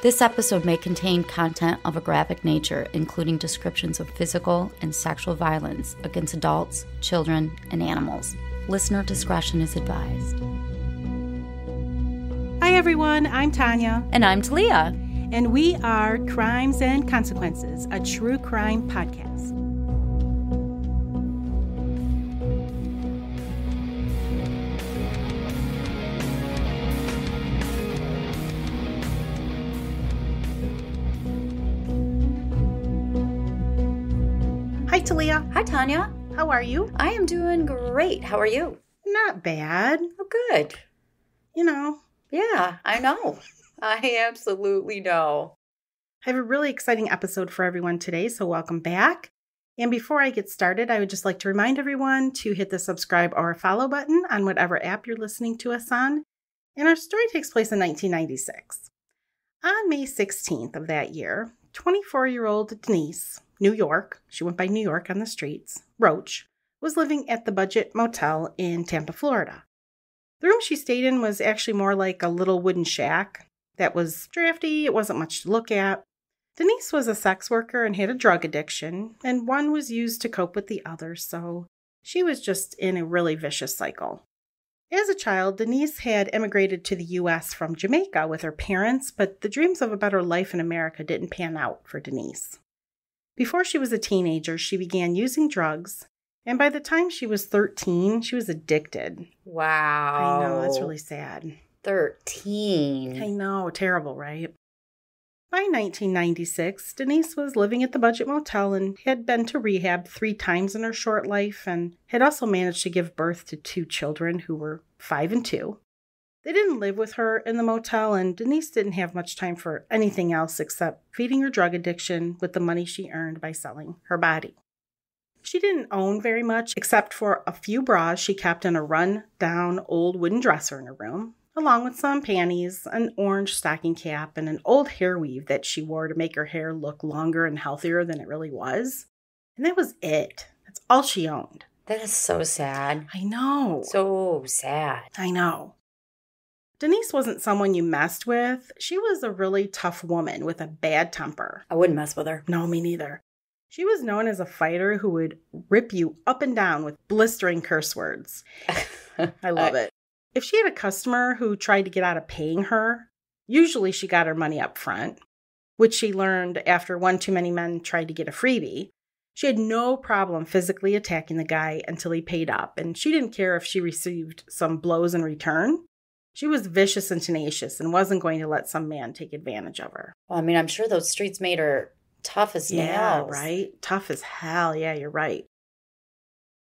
This episode may contain content of a graphic nature, including descriptions of physical and sexual violence against adults, children, and animals. Listener discretion is advised. Hi everyone, I'm Tanya. And I'm Talia. And we are Crimes and Consequences, a true crime podcast. Hi Talia. Hi, Tanya. How are you? I am doing great. How are you? Not bad. Oh, good. You know. Yeah, I know. I absolutely know. I have a really exciting episode for everyone today, so welcome back. And before I get started, I would just like to remind everyone to hit the subscribe or follow button on whatever app you're listening to us on. And our story takes place in 1996. On May 16th of that year, 24-year-old Denise, New York, she went by New York on the streets, Roach, was living at the Budget Motel in Tampa, Florida. The room she stayed in was actually more like a little wooden shack that was drafty. It wasn't much to look at. Denise was a sex worker and had a drug addiction, and one was used to cope with the other, so she was just in a really vicious cycle. As a child, Denise had immigrated to the U.S. from Jamaica with her parents, but the dreams of a better life in America didn't pan out for Denise. Before she was a teenager, she began using drugs, and by the time she was 13, she was addicted. Wow. I know, that's really sad. 13. I know, terrible, right? By 1996, Denise was living at the Budget Motel and had been to rehab 3 times in her short life and had also managed to give birth to 2 children who were 5 and 2. They didn't live with her in the motel, and Denise didn't have much time for anything else except feeding her drug addiction with the money she earned by selling her body. She didn't own very much except for a few bras she kept in a run-down old wooden dresser in her room, along with some panties, an orange stocking cap, and an old hair weave that she wore to make her hair look longer and healthier than it really was. And that was it. That's all she owned. That is so sad. I know. So sad. I know. Denise wasn't someone you messed with. She was a really tough woman with a bad temper. I wouldn't mess with her. No, me neither. She was known as a fighter who would rip you up and down with blistering curse words. I love it. If she had a customer who tried to get out of paying her, usually she got her money up front, which she learned after one too many men tried to get a freebie. She had no problem physically attacking the guy until he paid up, and she didn't care if she received some blows in return. She was vicious and tenacious and wasn't going to let some man take advantage of her. Well, I mean, I'm sure those streets made her tough as nails. Yeah, right? Tough as hell. Yeah, you're right.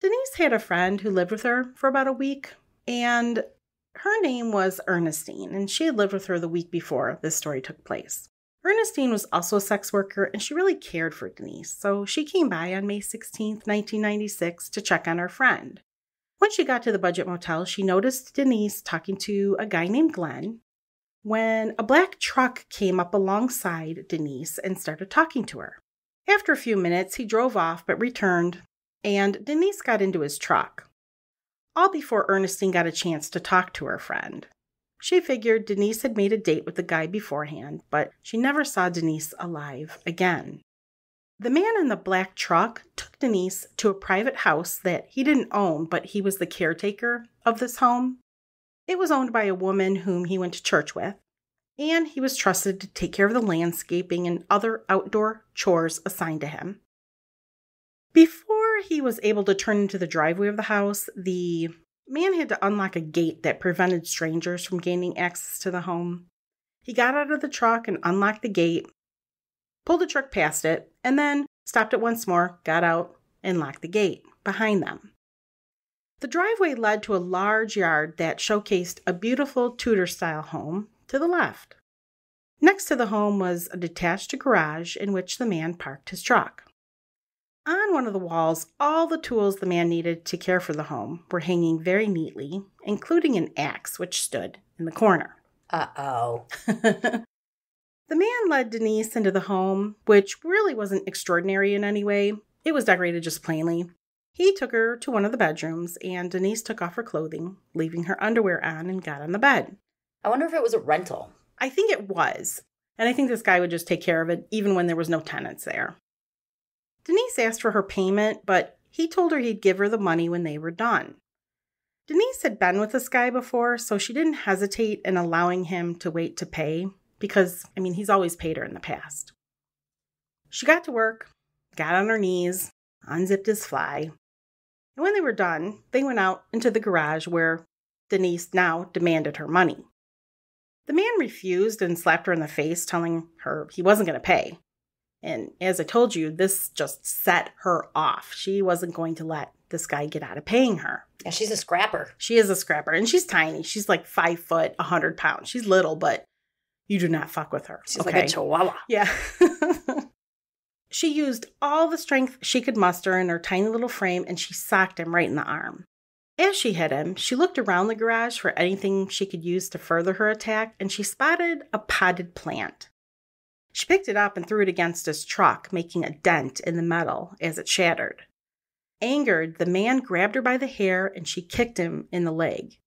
Denise had a friend who lived with her for about a week, and her name was Ernestine, and she had lived with her the week before this story took place. Ernestine was also a sex worker, and she really cared for Denise, so she came by on May 16th, 1996 to check on her friend. When she got to the Budget Motel, she noticed Denise talking to a guy named Glenn when a black truck came up alongside Denise and started talking to her. After a few minutes, he drove off but returned, and Denise got into his truck. All before Ernestine got a chance to talk to her friend. She figured Denise had made a date with the guy beforehand, but she never saw Denise alive again. The man in the black truck took Denise to a private house that he didn't own, but he was the caretaker of this home. It was owned by a woman whom he went to church with, and he was trusted to take care of the landscaping and other outdoor chores assigned to him. Before he was able to turn into the driveway of the house, the man had to unlock a gate that prevented strangers from gaining access to the home. He got out of the truck and unlocked the gate, pulled the truck past it, and then stopped it once more, got out, and locked the gate behind them. The driveway led to a large yard that showcased a beautiful Tudor-style home to the left. Next to the home was a detached garage in which the man parked his truck. On one of the walls, all the tools the man needed to care for the home were hanging very neatly, including an axe which stood in the corner. Uh-oh. The man led Denise into the home, which really wasn't extraordinary in any way. It was decorated just plainly. He took her to one of the bedrooms, and Denise took off her clothing, leaving her underwear on, and got on the bed. I wonder if it was a rental. I think it was. And I think this guy would just take care of it even when there was no tenants there. Denise asked for her payment, but he told her he'd give her the money when they were done. Denise had been with this guy before, so she didn't hesitate in allowing him to wait to pay because, he's always paid her in the past. She got to work, got on her knees, unzipped his fly, and when they were done, they went out into the garage where Denise now demanded her money. The man refused and slapped her in the face, telling her he wasn't going to pay. And as I told you, this just set her off. She wasn't going to let this guy get out of paying her. Yeah, she's a scrapper. She is a scrapper, and she's tiny. She's like 5 foot, 100 pounds. She's little, but you do not fuck with her. She's like a chihuahua. Yeah. She used all the strength she could muster in her tiny little frame, and she socked him right in the arm. As she hit him, she looked around the garage for anything she could use to further her attack, and she spotted a potted plant. She picked it up and threw it against his truck, making a dent in the metal as it shattered. Angered, the man grabbed her by the hair and she kicked him in the leg.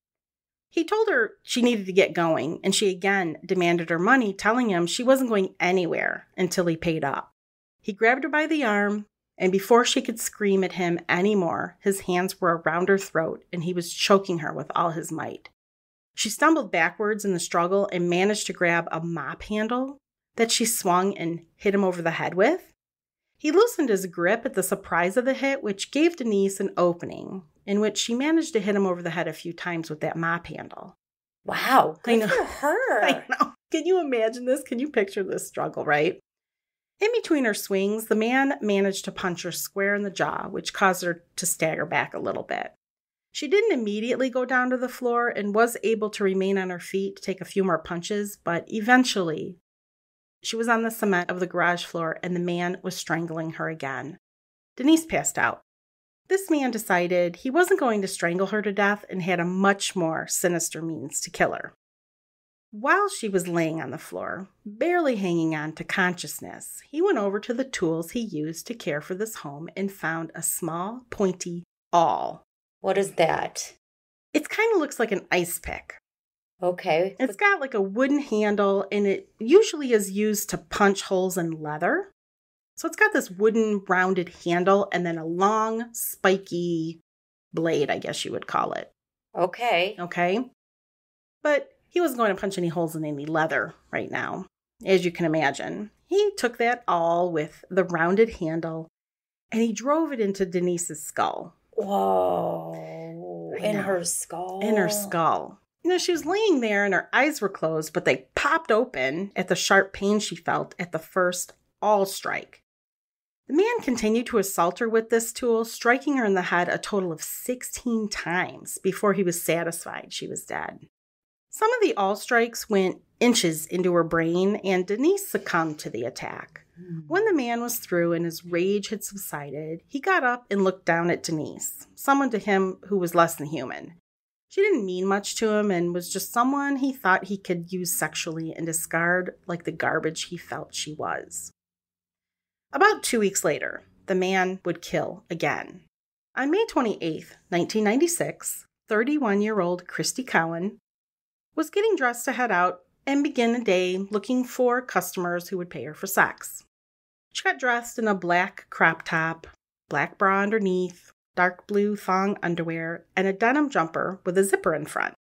He told her she needed to get going, and she again demanded her money, telling him she wasn't going anywhere until he paid up. He grabbed her by the arm, and before she could scream at him anymore, his hands were around her throat and he was choking her with all his might. She stumbled backwards in the struggle and managed to grab a mop handle that she swung and hit him over the head with. He loosened his grip at the surprise of the hit, which gave Denise an opening in which she managed to hit him over the head a few times with that mop handle. Wow, good for her. I know. Can you imagine this? Can you picture this struggle, right? In between her swings, the man managed to punch her square in the jaw, which caused her to stagger back a little bit. She didn't immediately go down to the floor and was able to remain on her feet to take a few more punches, but eventually she was on the cement of the garage floor and the man was strangling her again. Denise passed out. This man decided he wasn't going to strangle her to death and had a much more sinister means to kill her. While she was laying on the floor, barely hanging on to consciousness, he went over to the tools he used to care for this home and found a small, pointy awl. What is that? It kind of looks like an ice pick. Okay. It's got like a wooden handle, and it usually is used to punch holes in leather. So it's got this wooden rounded handle and then a long, spiky blade, I guess you would call it. Okay. But he wasn't going to punch any holes in any leather right now, as you can imagine. He took that awl with the rounded handle and he drove it into Denise's skull. Whoa. In her skull? In her skull. She was laying there and her eyes were closed, but they popped open at the sharp pain she felt at the first awl strike. The man continued to assault her with this tool, striking her in the head a total of 16 times before he was satisfied she was dead. Some of the awl strikes went inches into her brain, and Denise succumbed to the attack. When the man was through and his rage had subsided, he got up and looked down at Denise, someone to him who was less than human. She didn't mean much to him and was just someone he thought he could use sexually and discard like the garbage he felt she was. About 2 weeks later, the man would kill again. On May 28th, 1996, 31-year-old Christy Cowan was getting dressed to head out and begin a day looking for customers who would pay her for sex. She got dressed in a black crop top, black bra underneath, dark blue thong underwear, and a denim jumper with a zipper in front.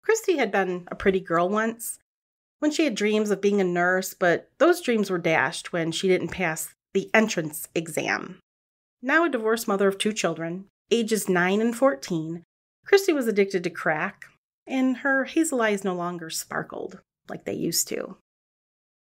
Christy had been a pretty girl once, when she had dreams of being a nurse, but those dreams were dashed when she didn't pass the entrance exam. Now a divorced mother of 2 children, ages 9 and 14, Christy was addicted to crack, and her hazel eyes no longer sparkled like they used to.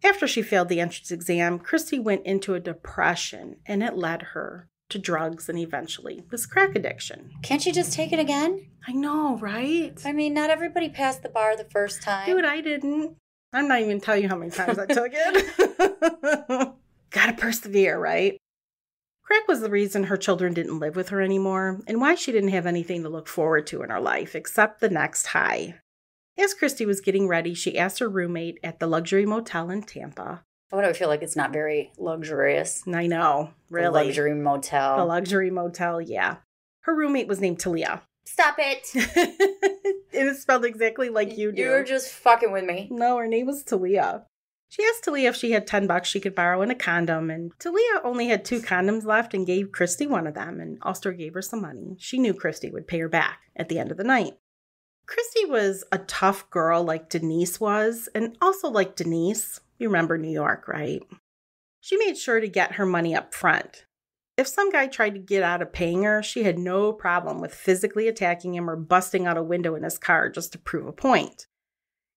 After she failed the entrance exam, Christy went into a depression, and it led her to drugs and eventually this crack addiction. Can't you just take it again? I know, right? I mean, not everybody passed the bar the first time. Dude, I didn't. I'm not even telling you how many times I took it. Gotta persevere, right? Crack was the reason her children didn't live with her anymore and why she didn't have anything to look forward to in her life except the next high. As Christy was getting ready, she asked her roommate at the luxury motel in Tampa. Why do I feel like it's not very luxurious? I know, really. The luxury motel. The luxury motel, yeah. Her roommate was named Talia. Stop it. It is spelled exactly like you do. You're just fucking with me. No, her name was Talia. She asked Talia if she had $10 she could borrow and a condom, and Talia only had 2 condoms left and gave Christy one of them, and Ulster gave her some money. She knew Christy would pay her back at the end of the night. Christy was a tough girl like Denise was, and also like Denise. You remember New York, right? She made sure to get her money up front. If some guy tried to get out of paying her, she had no problem with physically attacking him or busting out a window in his car just to prove a point.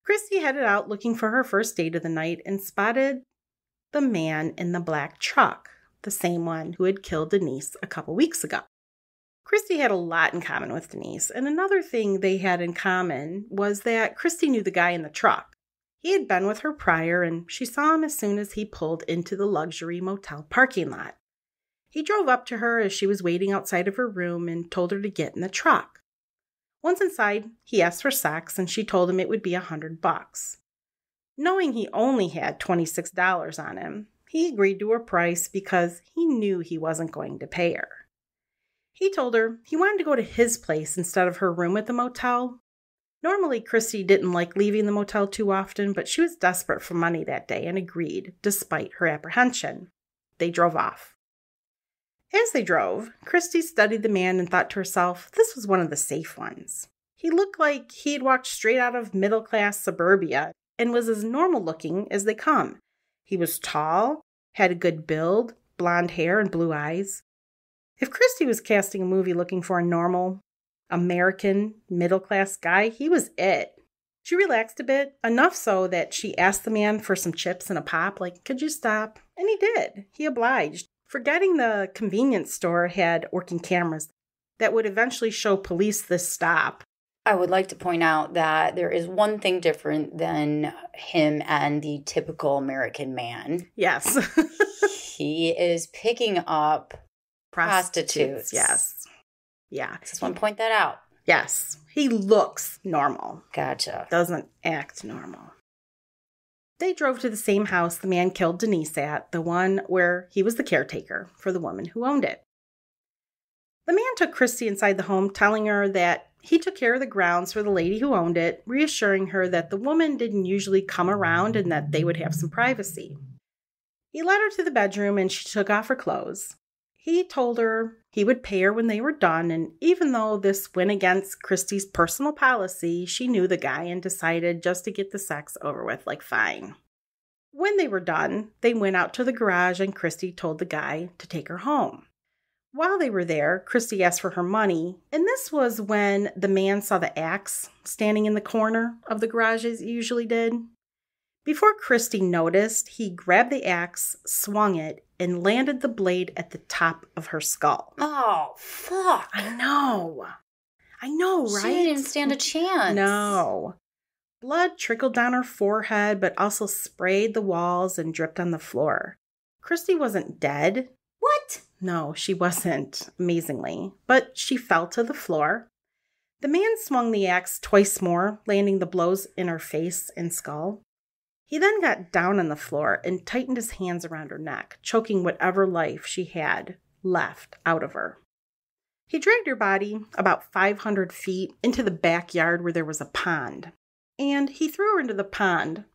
Christy headed out looking for her first date of the night and spotted the man in the black truck, the same one who had killed Denise a couple weeks ago. Christy had a lot in common with Denise, and another thing they had in common was that Christy knew the guy in the truck. He had been with her prior, and she saw him as soon as he pulled into the luxury motel parking lot. He drove up to her as she was waiting outside of her room and told her to get in the truck. Once inside, he asked for sex, and she told him it would be $100. Knowing he only had $26 on him, he agreed to her price because he knew he wasn't going to pay her. He told her he wanted to go to his place instead of her room at the motel. Normally, Christy didn't like leaving the motel too often, but she was desperate for money that day and agreed, despite her apprehension. They drove off. As they drove, Christy studied the man and thought to herself, this was one of the safe ones. He looked like he had walked straight out of middle-class suburbia and was as normal-looking as they come. He was tall, had a good build, blonde hair, and blue eyes. If Christy was casting a movie looking for a normal, American, middle-class guy, he was it. She relaxed a bit, enough so that she asked the man for some chips and a pop, like, could you stop? And he did. He obliged, forgetting the convenience store had working cameras that would eventually show police this stop. I would like to point out that there is one thing different than him and the typical American man. Yes. He is picking up prostitutes. Yes. Yeah. Just want to point that out. Yes. He looks normal. Gotcha. Doesn't act normal. They drove to the same house the man killed Denise at, the one where he was the caretaker for the woman who owned it. The man took Christy inside the home, telling her that he took care of the grounds for the lady who owned it, reassuring her that the woman didn't usually come around and that they would have some privacy. He led her to the bedroom and she took off her clothes. He told her he would pay her when they were done, and even though this went against Christy's personal policy, she knew the guy and decided just to get the sex over with, like, fine. When they were done, they went out to the garage and Christy told the guy to take her home. While they were there, Christy asked for her money, and this was when the man saw the axe standing in the corner of the garage as he usually did. Before Christy noticed, he grabbed the axe, swung it, and landed the blade at the top of her skull. Oh, fuck. I know, right? She didn't stand a chance. No. Blood trickled down her forehead, but also sprayed the walls and dripped on the floor. Christy wasn't dead. What? No, she wasn't, amazingly, but she fell to the floor. The man swung the axe twice more, landing the blows in her face and skull. He then got down on the floor and tightened his hands around her neck, choking whatever life she had left out of her. He dragged her body about 500 feet into the backyard where there was a pond, and he threw her into the pond.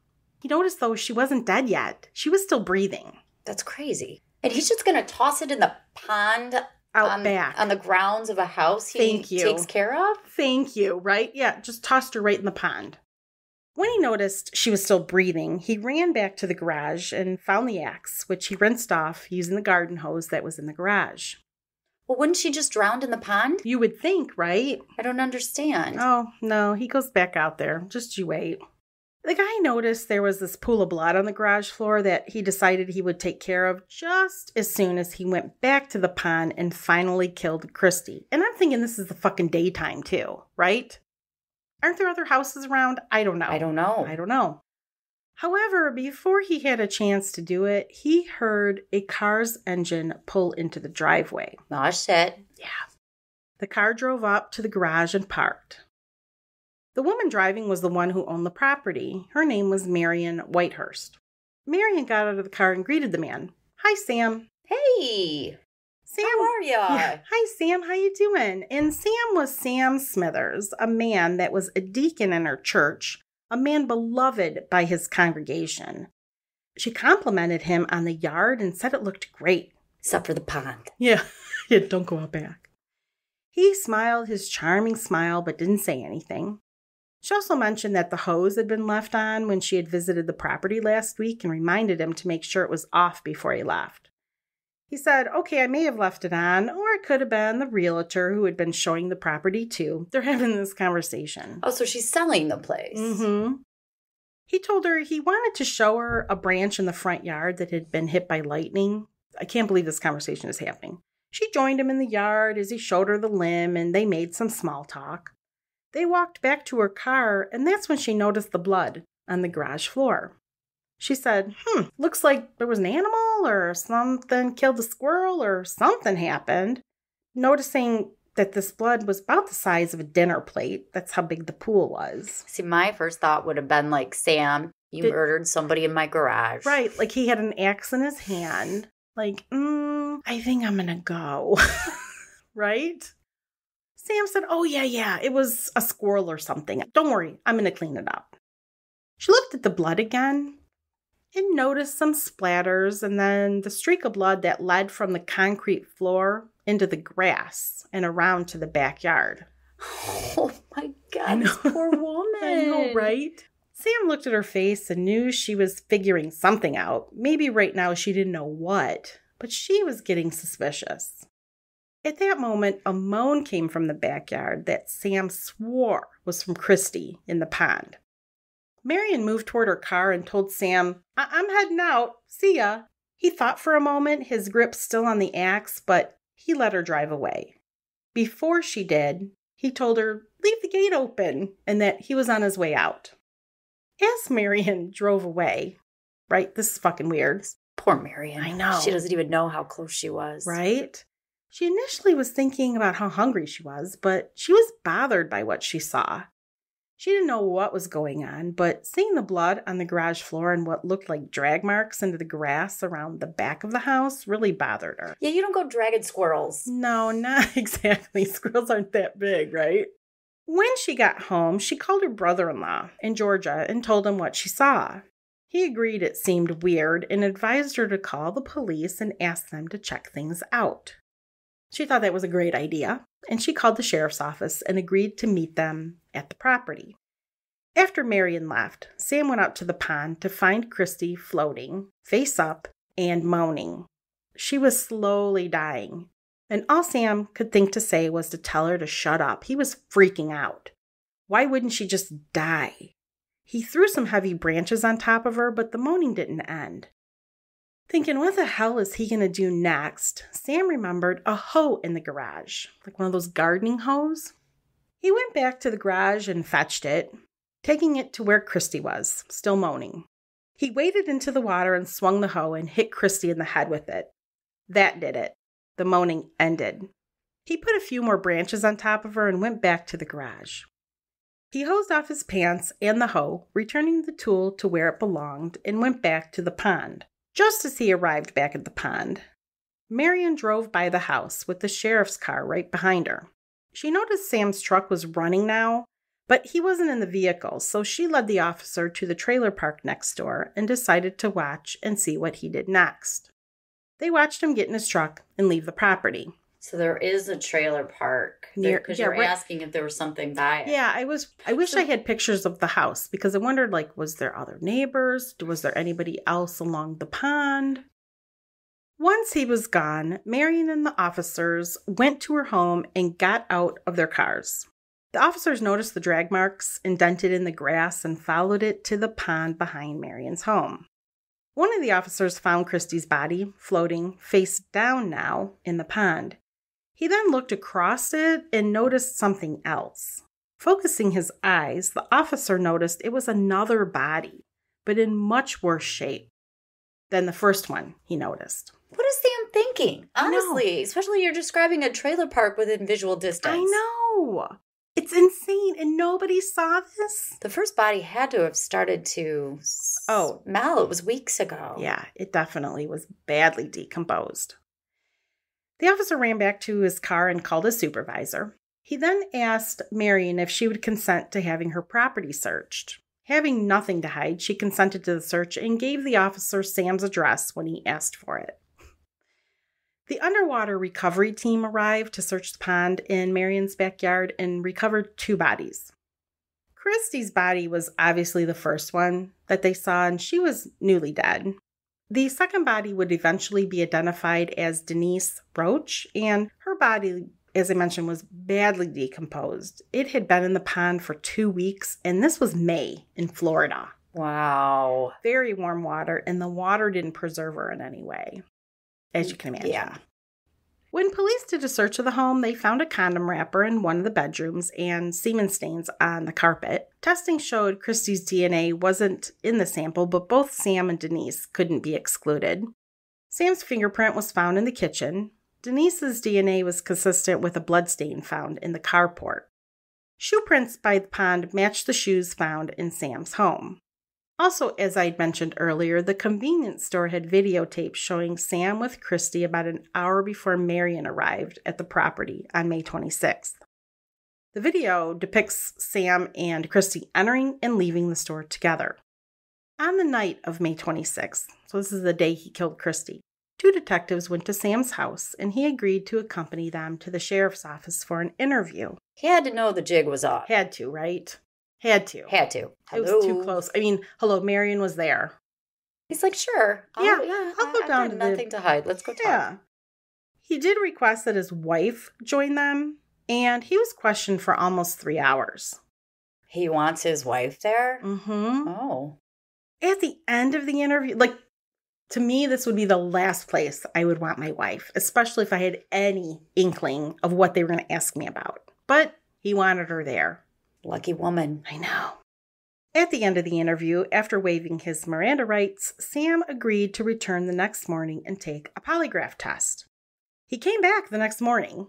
He noticed, though, she wasn't dead yet. She was still breathing. That's crazy. And he's just going to toss it in the pond out back on the grounds of a house he takes care of? Thank you, right? Yeah, just tossed her right in the pond. When he noticed she was still breathing, he ran back to the garage and found the axe, which he rinsed off using the garden hose that was in the garage. Well, wouldn't she just drown in the pond? You would think, right? I don't understand. Oh, no, he goes back out there. Just you wait. The guy noticed there was this pool of blood on the garage floor that he decided he would take care of just as soon as he went back to the pond and finally killed Christy. And I'm thinking this is the fucking daytime too, right? Aren't there other houses around? I don't know. However, before he had a chance to do it, he heard a car's engine pull into the driveway. Oh, shit. Yeah. The car drove up to the garage and parked. The woman driving was the one who owned the property. Her name was Marion Whitehurst. Marion got out of the car and greeted the man. Hi, Sam. Hey. Sam, how are ya? Yeah. Hi, Sam. How you doing? And Sam was Sam Smithers, a man that was a deacon in her church, a man beloved by his congregation. She complimented him on the yard and said it looked great. Except for the pond. Yeah, don't go out back. He smiled his charming smile but didn't say anything. She also mentioned that the hose had been left on when she had visited the property last week and reminded him to make sure it was off before he left. He said, okay, I may have left it on, or it could have been the realtor who had been showing the property too. They're having this conversation. Oh, so she's selling the place. Mm-hmm. He told her he wanted to show her a branch in the front yard that had been hit by lightning. I can't believe this conversation is happening. She joined him in the yard as he showed her the limb, and they made some small talk. They walked back to her car, and that's when she noticed the blood on the garage floor. She said, looks like there was an animal or something killed a squirrel or something happened. Noticing that this blood was about the size of a dinner plate. That's how big the pool was. See, my first thought would have been like, Sam, you murdered somebody in my garage. Right, like he had an axe in his hand. Like, I think I'm going to go. Right? Sam said, oh, yeah, it was a squirrel or something. Don't worry, I'm going to clean it up. She looked at the blood again and noticed some splatters and then the streak of blood that led from the concrete floor into the grass and around to the backyard. Oh, my God, this poor woman. I know, right? Sam looked at her face and knew she was figuring something out. Maybe right now she didn't know what, but she was getting suspicious. At that moment, a moan came from the backyard that Sam swore was from Christy in the pond. Marion moved toward her car and told Sam, I'm heading out. See ya. He thought for a moment, his grip still on the axe, but he let her drive away. Before she did, he told her, leave the gate open, and that he was on his way out. As Marion drove away, right? This is fucking weird. Poor Marion. I know. She doesn't even know how close she was. Right? She initially was thinking about how hungry she was, but she was bothered by what she saw. She didn't know what was going on, but seeing the blood on the garage floor and what looked like drag marks into the grass around the back of the house really bothered her. Yeah, you don't go dragging squirrels. No, not exactly. Squirrels aren't that big, right? When she got home, she called her brother-in-law in Georgia and told him what she saw. He agreed it seemed weird and advised her to call the police and ask them to check things out. She thought that was a great idea, and she called the sheriff's office and agreed to meet them at the property. After Marion left, Sam went out to the pond to find Christy floating, face up, and moaning. She was slowly dying, and all Sam could think to say was to tell her to shut up. He was freaking out. Why wouldn't she just die? He threw some heavy branches on top of her, but the moaning didn't end. Thinking, what the hell is he going to do next? Sam remembered a hoe in the garage, like one of those gardening hoes. He went back to the garage and fetched it, taking it to where Christy was, still moaning. He waded into the water and swung the hoe and hit Christy in the head with it. That did it. The moaning ended. He put a few more branches on top of her and went back to the garage. He hosed off his pants and the hoe, returning the tool to where it belonged, and went back to the pond. Just as he arrived back at the pond, Marion drove by the house with the sheriff's car right behind her. She noticed Sam's truck was running now, but he wasn't in the vehicle, so she led the officer to the trailer park next door and decided to watch and see what he did next. They watched him get in his truck and leave the property. So there is a trailer park because you're asking if there was something by it. Yeah, I wish I had pictures of the house because I wondered, like, was there other neighbors? Was there anybody else along the pond? Once he was gone, Marion and the officers went to her home and got out of their cars. The officers noticed the drag marks indented in the grass and followed it to the pond behind Marion's home. One of the officers found Christy's body floating face down now in the pond. He then looked across it and noticed something else. Focusing his eyes, the officer noticed it was another body, but in much worse shape than the first one he noticed. What is Sam thinking? Honestly, especially you're describing a trailer park within visual distance. I know. It's insane, and nobody saw this. The first body had to have started to smell. It was weeks ago. Yeah, it definitely was badly decomposed. The officer ran back to his car and called his supervisor. He then asked Marion if she would consent to having her property searched. Having nothing to hide, she consented to the search and gave the officer Sam's address when he asked for it. The underwater recovery team arrived to search the pond in Marion's backyard and recovered 2 bodies. Christy's body was obviously the first one that they saw, and she was newly dead. The second body would eventually be identified as Denise Roach, and her body, as I mentioned, was badly decomposed. It had been in the pond for 2 weeks, and this was May in Florida. Wow. Very warm water, and the water didn't preserve her in any way, as you can imagine. Yeah. When police did a search of the home, they found a condom wrapper in one of the bedrooms and semen stains on the carpet. Testing showed Christy's DNA wasn't in the sample, but both Sam and Denise couldn't be excluded. Sam's fingerprint was found in the kitchen. Denise's DNA was consistent with a bloodstain found in the carport. Shoe prints by the pond matched the shoes found in Sam's home. Also, as I mentioned earlier, the convenience store had videotape showing Sam with Christy about an hour before Marion arrived at the property on May 26th. The video depicts Sam and Christy entering and leaving the store together. On the night of May 26th, so this is the day he killed Christy, 2 detectives went to Sam's house and he agreed to accompany them to the sheriff's office for an interview. He had to know the jig was up. Had to, right? Had to. Hello. It was too close. I mean, hello, Marion was there. He's like, sure. I'll go down to nothing to hide. Let's go talk. Yeah. He did request that his wife join them, and he was questioned for almost 3 hours. He wants his wife there? Mm-hmm. Oh. At the end of the interview, to me, this would be the last place I would want my wife, especially if I had any inkling of what they were going to ask me about. But he wanted her there. Lucky woman. I know. At the end of the interview, after waiving his Miranda rights, Sam agreed to return the next morning and take a polygraph test. He came back the next morning,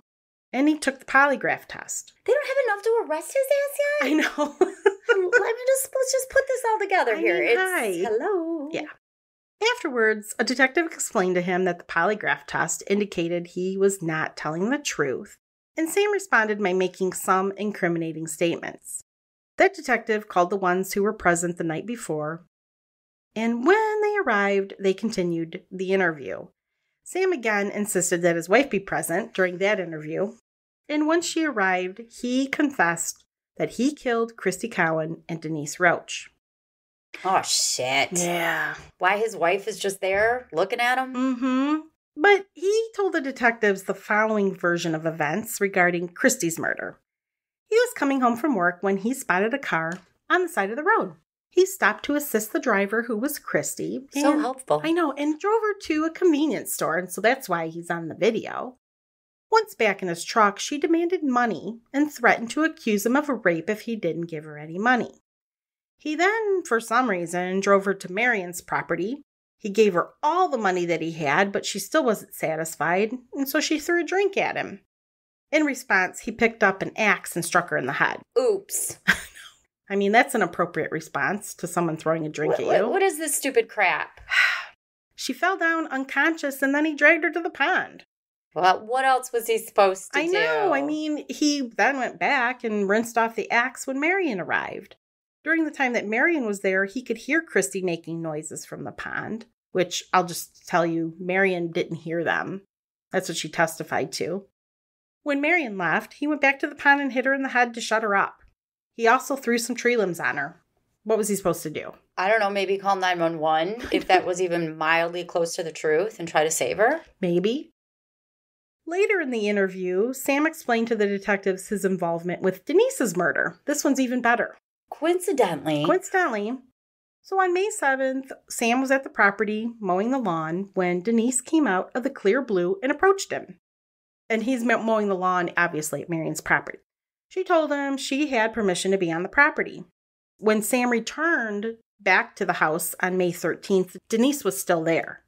and he took the polygraph test. They don't have enough to arrest his ass yet? I know. Let's just put this all together here. Hi. Hello. Yeah. Afterwards, a detective explained to him that the polygraph test indicated he was not telling the truth, and Sam responded by making some incriminating statements. That detective called the ones who were present the night before, and when they arrived, they continued the interview. Sam again insisted that his wife be present during that interview, and when she arrived, he confessed that he killed Christy Cowan and Denise Roach. Oh, shit. Yeah. Why his wife is just there looking at him? Mm-hmm. But he told the detectives the following version of events regarding Christy's murder. He was coming home from work when he spotted a car on the side of the road. He stopped to assist the driver, who was Christy. So helpful. I know, and drove her to a convenience store, and so that's why he's on the video. Once back in his truck, she demanded money and threatened to accuse him of a rape if he didn't give her any money. He then, for some reason, drove her to Marion's property. He gave her all the money that he had, but she still wasn't satisfied, and so she threw a drink at him. In response, he picked up an axe and struck her in the head. Oops. I mean, that's an appropriate response to someone throwing a drink at you. What is this stupid crap? She fell down unconscious, and then he dragged her to the pond. Well, what else was he supposed to do? I know. I mean, he then went back and rinsed off the axe when Marion arrived. During the time that Marion was there, he could hear Christy making noises from the pond, which I'll just tell you, Marion didn't hear them. That's what she testified to. When Marion left, he went back to the pond and hit her in the head to shut her up. He also threw some tree limbs on her. What was he supposed to do? I don't know, maybe call 911 if that was even mildly close to the truth and try to save her? Maybe. Later in the interview, Sam explained to the detectives his involvement with Denise's murder. This one's even better. Coincidentally. So on May 7th, Sam was at the property mowing the lawn when Denise came out of the clear blue and approached him. And he's mowing the lawn, obviously, at Marion's property. She told him she had permission to be on the property. When Sam returned back to the house on May 13th, Denise was still there.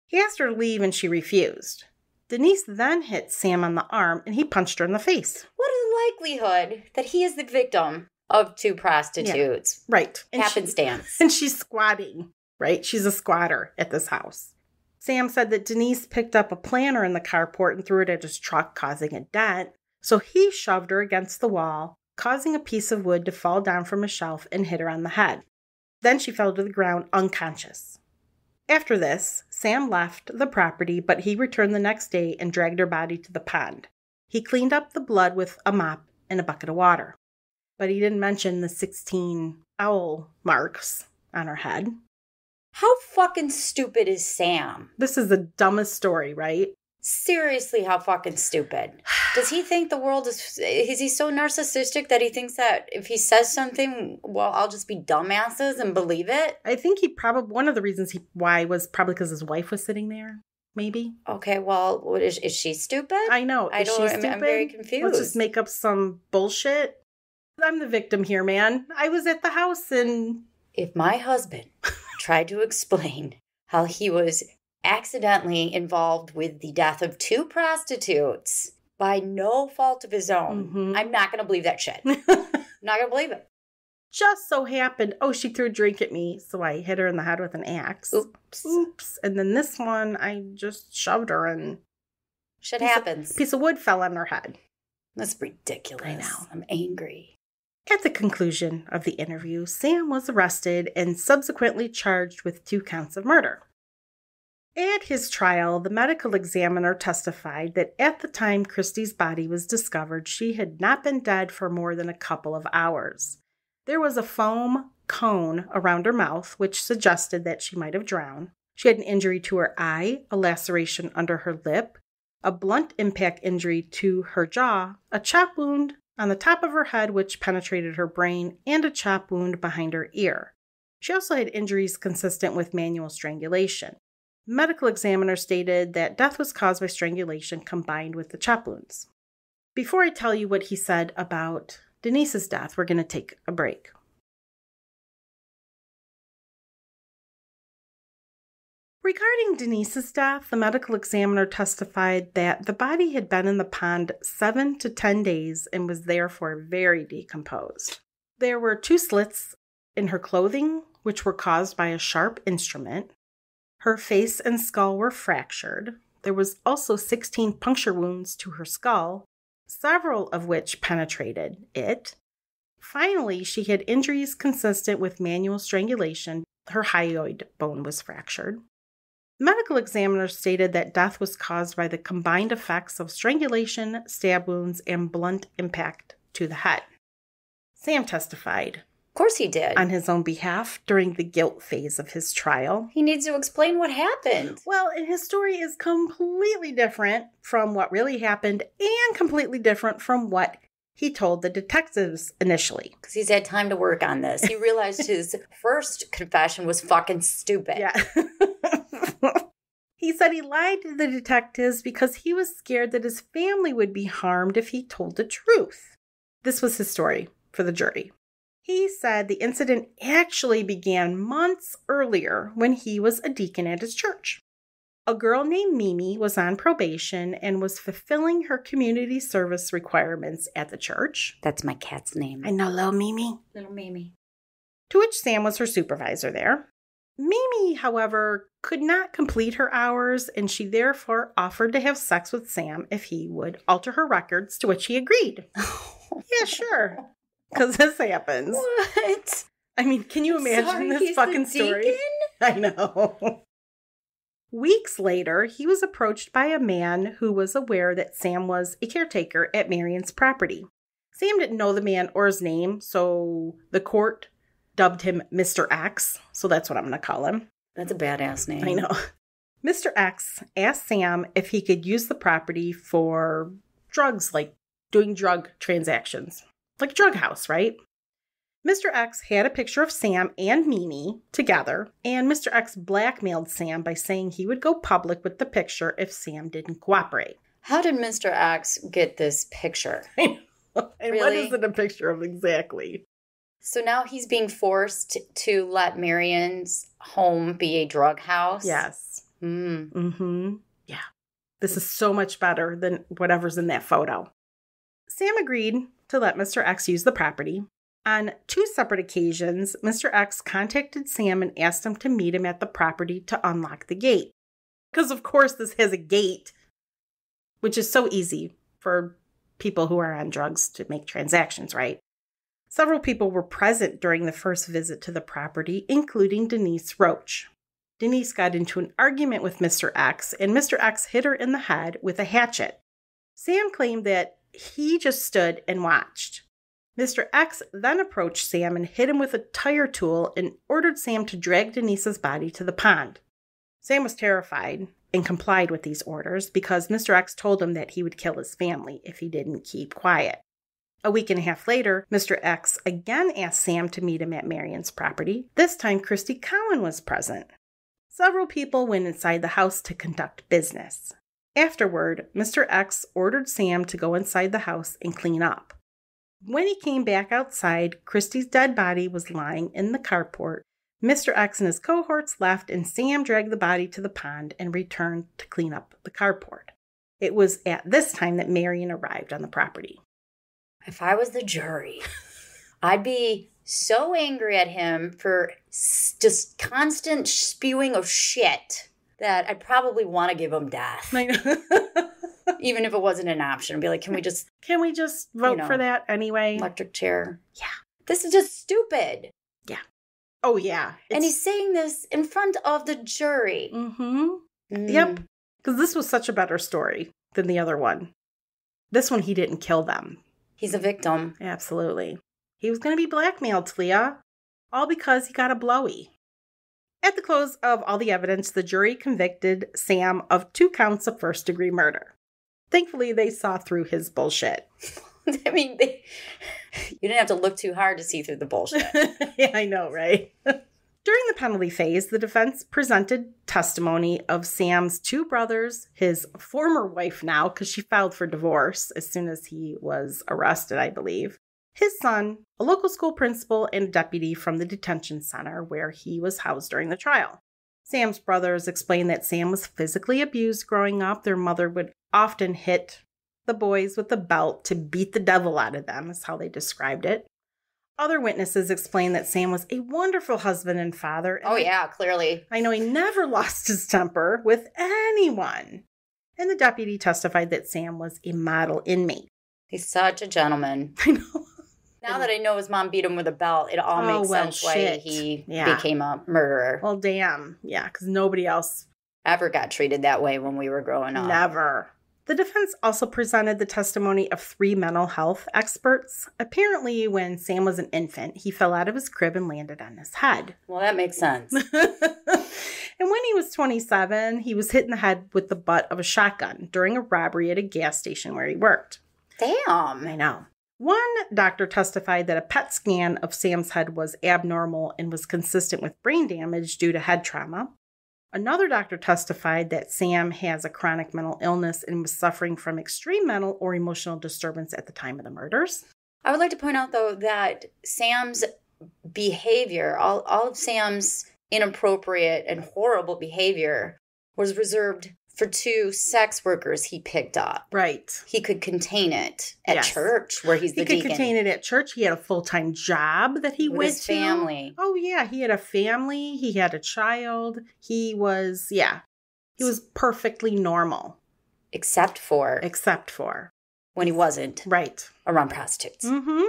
He asked her to leave and she refused. Denise then hit Sam on the arm and he punched her in the face. What is the likelihood that he is the victim of 2 prostitutes? Yeah, right. Happenstance. And she's squatting, right? She's a squatter at this house. Sam said that Denise picked up a planter in the carport and threw it at his truck, causing a dent. So he shoved her against the wall causing a piece of wood to fall down from a shelf and hit her on the head. Then she fell to the ground unconscious. After this, Sam left the property, but he returned the next day and dragged her body to the pond. He cleaned up the blood with a mop and a bucket of water. But he didn't mention the 16 owl marks on her head. How fucking stupid is Sam? This is the dumbest story, right? Seriously, how fucking stupid. Does he think the world is he so narcissistic that he thinks that if he says something, well, I'll just be dumbasses and believe it? I think one of the reasons why was probably because his wife was sitting there, maybe. Okay, well, is she stupid? I know. I'm very confused. Let's just make up some bullshit. I'm the victim here, man. I was at the house and... If my husband tried to explain how he was accidentally involved with the death of 2 prostitutes by no fault of his own, I'm not going to believe that shit. I'm not going to believe it. Just so happened, she threw a drink at me, so I hit her in the head with an axe. Oops. And then this one, I just shoved her and... Shit happens. A piece of wood fell on her head. That's ridiculous. I know. I'm angry. At the conclusion of the interview, Sam was arrested and subsequently charged with 2 counts of murder. At his trial, the medical examiner testified that at the time Christie's body was discovered, she had not been dead for more than a couple of hours. There was a foam cone around her mouth, which suggested that she might have drowned. She had an injury to her eye, a laceration under her lip, a blunt impact injury to her jaw, a chop wound on the top of her head which penetrated her brain, and a chop wound behind her ear. She also had injuries consistent with manual strangulation. The medical examiner stated that death was caused by strangulation combined with the chop wounds. Before I tell you what he said about Denise's death, we're going to take a break. Regarding Denise's death, the medical examiner testified that the body had been in the pond 7 to 10 days and was therefore very decomposed. There were 2 slits in her clothing, which were caused by a sharp instrument. Her face and skull were fractured. There was also 16 puncture wounds to her skull, several of which penetrated it. Finally, she had injuries consistent with manual strangulation. Her hyoid bone was fractured. The medical examiner stated that death was caused by the combined effects of strangulation, stab wounds, and blunt impact to the head. Sam testified. Of course he did. On his own behalf during the guilt phase of his trial. He needs to explain what happened. Well, and his story is completely different from what really happened and completely different from what he told the detectives initially. Because he's had time to work on this. He realized his first confession was fucking stupid. Yeah. He said he lied to the detectives because he was scared that his family would be harmed if he told the truth. This was his story for the jury. He said the incident actually began months earlier when he was a deacon at his church. A girl named Mimi was on probation and was fulfilling her community service requirements at the church. That's my cat's name. I know, little Mimi. Little Mimi. To which Sam was her supervisor there. Mimi, however, could not complete her hours, and she therefore offered to have sex with Sam if he would alter her records, to which he agreed. Yeah, sure. Because this happens. What? I mean, can you imagine this fucking story? Deacon? I know. Weeks later, he was approached by a man who was aware that Sam was a caretaker at Marion's property. Sam didn't know the man or his name, so the court dubbed him Mr. X, so that's what I'm going to call him. That's a badass name. I know. Mr. X asked Sam if he could use the property for drugs, like doing drug transactions. Like a drug house, right? Mr. X had a picture of Sam and Mimi together, and Mr. X blackmailed Sam by saying he would go public with the picture if Sam didn't cooperate. How did Mr. X get this picture? I know. And Really? what is it a picture of exactly? So now he's being forced to let Marion's home be a drug house? Yes. Mm. Yeah. This is so much better than whatever's in that photo. Sam agreed to let Mr. X use the property. On 2 separate occasions, Mr. X contacted Sam and asked him to meet him at the property to unlock the gate. Because, of course, this has a gate, which is so easy for people who are on drugs to make transactions, right? Several people were present during the first visit to the property, including Denise Roach. Denise got into an argument with Mr. X, and Mr. X hit her in the head with a hatchet. Sam claimed that he just stood and watched. Mr. X then approached Sam and hit him with a tire tool and ordered Sam to drag Denise's body to the pond. Sam was terrified and complied with these orders because Mr. X told him that he would kill his family if he didn't keep quiet. A week and a half later, Mr. X again asked Sam to meet him at Marion's property. This time, Christy Cowan was present. Several people went inside the house to conduct business. Afterward, Mr. X ordered Sam to go inside the house and clean up. When he came back outside, Christy's dead body was lying in the carport. Mr. X and his cohorts left, and Sam dragged the body to the pond and returned to clean up the carport. It was at this time that Marion arrived on the property. If I was the jury, I'd be so angry at him for just constant spewing of shit that I'd probably want to give him death. Even if it wasn't an option. I'd be like, can we just vote for that anyway? Electric chair. Yeah. This is just stupid. Yeah. Oh, yeah. And he's saying this in front of the jury. Mm-hmm. Yep. Because this was such a better story than the other one. This one, he didn't kill them. He's a victim. Absolutely. He was going to be blackmailed, Talia, all because he got a blowy. At the close of all the evidence, the jury convicted Sam of 2 counts of first-degree murder. Thankfully, they saw through his bullshit. I mean, you didn't have to look too hard to see through the bullshit. Yeah, I know, right? During the penalty phase, the defense presented testimony of Sam's 2 brothers, his former wife now, because she filed for divorce as soon as he was arrested, I believe, his son, a local school principal, and a deputy from the detention center where he was housed during the trial. Sam's brothers explained that Sam was physically abused growing up. Their mother would often hit the boys with a belt to beat the devil out of them, is how they described it. Other witnesses explained that Sam was a wonderful husband and father. Oh, yeah, clearly. I know he never lost his temper with anyone. And the deputy testified that Sam was a model inmate. He's such a gentleman. I know. Now that I know his mom beat him with a belt, it all makes sense why he became a murderer. Well, damn. Yeah, because nobody else ever got treated that way when we were growing up. Never. The defense also presented the testimony of 3 mental health experts. Apparently, when Sam was an infant, he fell out of his crib and landed on his head. Well, that makes sense. And when he was 27, he was hit in the head with the butt of a shotgun during a robbery at a gas station where he worked. Damn. I know. One doctor testified that a PET scan of Sam's head was abnormal and was consistent with brain damage due to head trauma. Another doctor testified that Sam has a chronic mental illness and was suffering from extreme mental or emotional disturbance at the time of the murders. I would like to point out, though, that Sam's behavior, all of Sam's inappropriate and horrible behavior, was reserved for 2 sex workers he picked up. Right. He could contain it at church, where he's the deacon. He could contain it at church. He had a full-time job that he went to. His family. Oh, yeah. He had a family. He had a child. He was perfectly normal. Except for. When he wasn't. Right. Around prostitutes. Mm-hmm.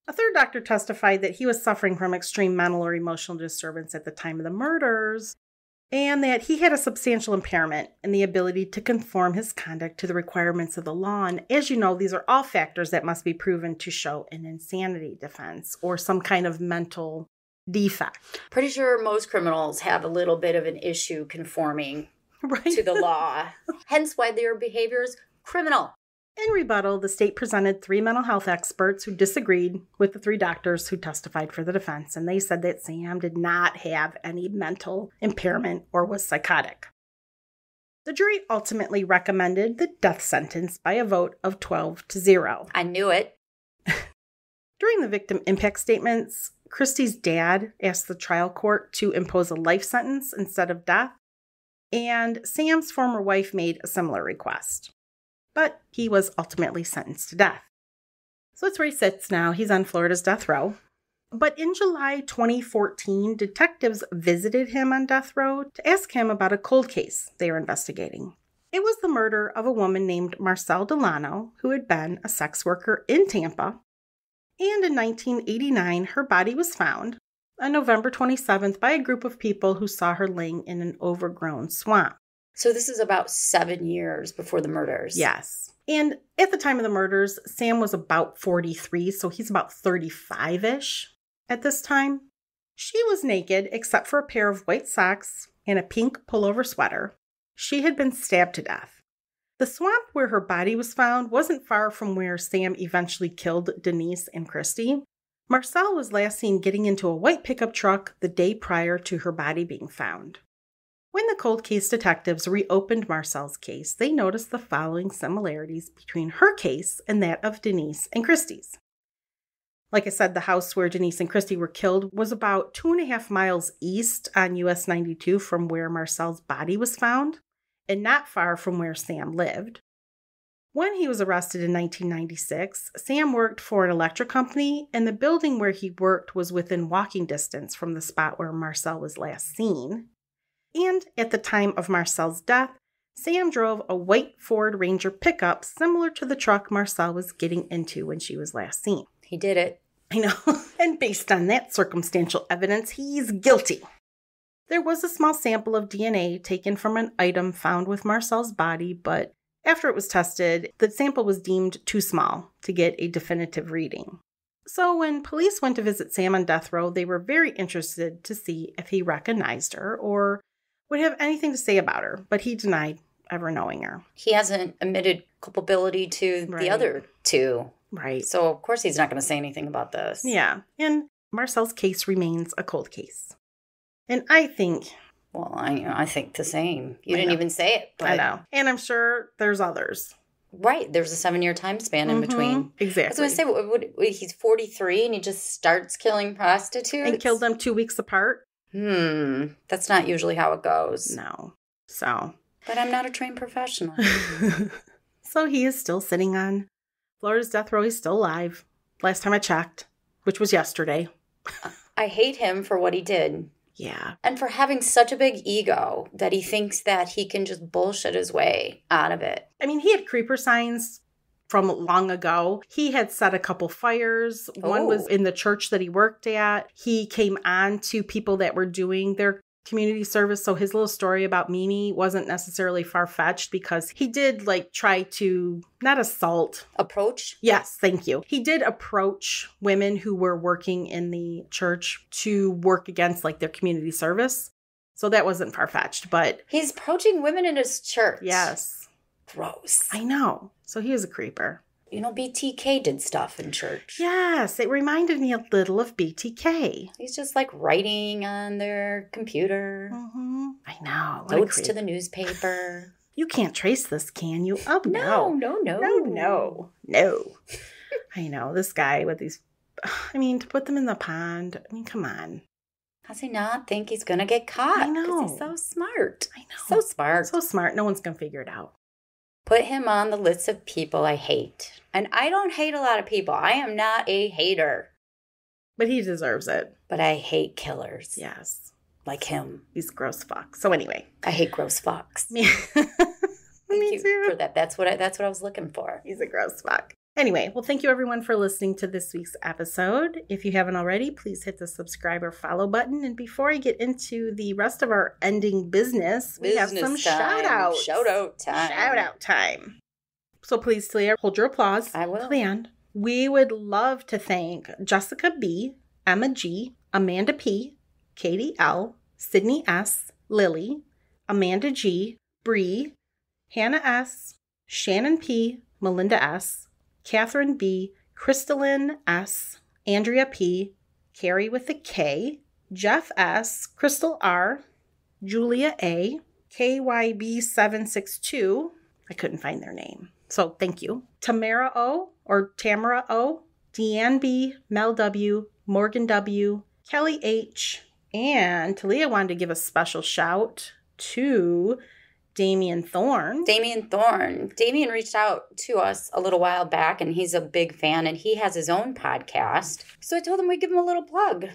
A third doctor testified that he was suffering from extreme mental or emotional disturbance at the time of the murders, and that he had a substantial impairment in the ability to conform his conduct to the requirements of the law. And as you know, these are all factors that must be proven to show an insanity defense or some kind of mental defect. Pretty sure most criminals have a little bit of an issue conforming to the law. Hence why their behavior is criminal. In rebuttal, the state presented 3 mental health experts who disagreed with the 3 doctors who testified for the defense, and they said that Sam did not have any mental impairment or was psychotic. The jury ultimately recommended the death sentence by a vote of 12-0. I knew it. During the victim impact statements, Christy's dad asked the trial court to impose a life sentence instead of death, and Sam's former wife made a similar request. But he was ultimately sentenced to death. So that's where he sits now. He's on Florida's death row. But in July 2014, detectives visited him on death row to ask him about a cold case they were investigating. It was the murder of a woman named Marcelle Delano, who had been a sex worker in Tampa. And in 1989, her body was found on November 27th by a group of people who saw her laying in an overgrown swamp. So this is about 7 years before the murders. Yes. And at the time of the murders, Sam was about 43, so he's about 35-ish at this time. She was naked except for a pair of white socks and a pink pullover sweater. She had been stabbed to death. The swamp where her body was found wasn't far from where Sam eventually killed Denise and Christy. Marcelle was last seen getting into a white pickup truck the day prior to her body being found. When the cold case detectives reopened Marcelle's case, they noticed the following similarities between her case and that of Denise and Christy's. Like I said, the house where Denise and Christy were killed was about 2.5 miles east on US 92 from where Marcelle's body was found, and not far from where Sam lived. When he was arrested in 1996, Sam worked for an electric company, and the building where he worked was within walking distance from the spot where Marcelle was last seen. And at the time of Marcelle's death, Sam drove a white Ford Ranger pickup similar to the truck Marcelle was getting into when she was last seen. He did it. I know. And based on that circumstantial evidence, he's guilty. There was a small sample of DNA taken from an item found with Marcelle's body, but after it was tested, the sample was deemed too small to get a definitive reading. So when police went to visit Sam on death row, they were very interested to see if he recognized her or would have anything to say about her, but he denied ever knowing her. He hasn't admitted culpability to the other two. Right. So, of course, he's not going to say anything about this. Yeah. And Marcelle's case remains a cold case. And I think... Well, I think the same. You didn't even say it. But... I know. And I'm sure there's others. Right. There's a 7-year time span in between. Exactly. I was going to say, he's 43 and he just starts killing prostitutes? And killed them 2 weeks apart. That's not usually how it goes. No. So. But I'm not a trained professional. So he is still sitting on Florida's death row. He's still alive. Last time I checked, which was yesterday. I hate him for what he did. Yeah. And for having such a big ego that he thinks that he can just bullshit his way out of it. I mean, he had creeper signs from long ago. He had set a couple fires. One was in the church that he worked at. He came on to people that were doing their community service. So his little story about Mimi wasn't necessarily far-fetched because he did try to not assault. Approach? Yes, thank you. He did approach women who were working in the church to work against their community service. So that wasn't far-fetched, but... He's approaching women in his church. Yes. Gross. I know. So he is a creeper. BTK did stuff in church. Yes, it reminded me a little of BTK. He's just writing on their computer. Mm-hmm. I know. Notes to the newspaper. You can't trace this, can you? Oh, no. No. I know. This guy with these... to put them in the pond. Come on. How's he not think he's going to get caught? I know. Because he's so smart. I know. So smart. So smart. No one's going to figure it out. Put him on the list of people I hate. And I don't hate a lot of people. I am not a hater. But he deserves it. But I hate killers. Yes. Like him. He's gross fuck. So anyway. I hate gross fucks. Me too. For that. That's what I was looking for. He's a gross fuck. Anyway, well, thank you everyone for listening to this week's episode. If you haven't already, please hit the subscribe or follow button. And before I get into the rest of our ending business, we have some shout-outs. Shout-out time. So please, Talia, hold your applause. I will. To the end. We would love to thank Jessica B., Emma G., Amanda P., Katie L., Sydney S., Lily, Amanda G., Bree, Hannah S., Shannon P., Melinda S., Catherine B., Crystalline S., Andrea P., Carrie with a K, Jeff S., Crystal R., Julia A., KYB762. I couldn't find their name, so thank you. Tamara O., or Tamara O., Deanne B., Mel W., Morgan W., Kelly H., and Talia wanted to give a special shout to Damien Thorne. Damien reached out to us a little while back, and he's a big fan, and he has his own podcast. So I told him we'd give him a little plug.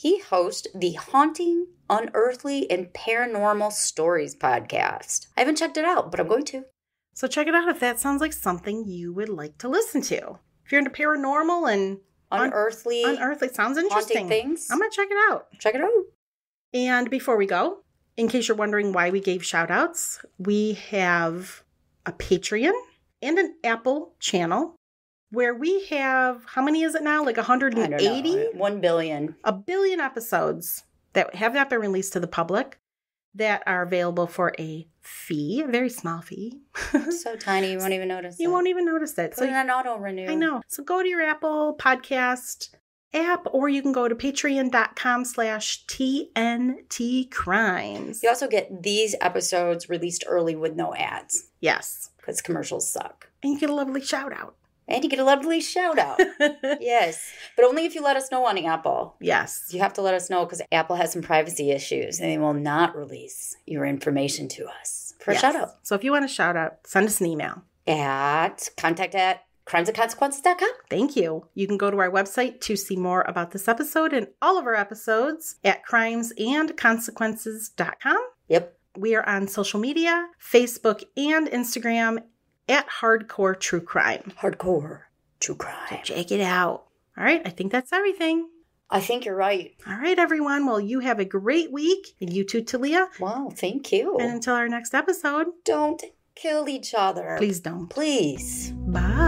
He hosts the Haunting, Unearthly, and Paranormal Stories podcast. I haven't checked it out, but I'm going to. So check it out if that sounds like something you would like to listen to. If you're into paranormal and unearthly sounds interesting. Haunting things. I'm going to check it out. Check it out. And before we go, in case you're wondering why we gave shout outs, we have a Patreon and an Apple channel where we have, how many is it now? Like 180? 1 billion. A billion episodes that have not been released to the public that are available for a fee, a very small fee. So tiny, you won't even notice it. You won't even notice it. Put it on auto-renew. I know. So go to your Apple Podcast app, or you can go to patreon.com/TNT Crimes. You also get these episodes released early with no ads. Yes. Because commercials suck. And you get a lovely shout out. And you get a lovely shout out. Yes. But only if you let us know on Apple. Yes. You have to let us know because Apple has some privacy issues and they will not release your information to us for a shout out. So if you want a shout out, send us an email. At contact@crimesandconsequences.com. Thank you. You can go to our website to see more about this episode and all of our episodes at crimesandconsequences.com. Yep. We are on social media, Facebook and Instagram at Hardcore True Crime. Hardcore True Crime. So check it out. All right. I think that's everything. I think you're right. All right, everyone. Well, you have a great week. And you too, Talia. Wow, thank you. And until our next episode. Don't kill each other. Please don't. Please. Bye.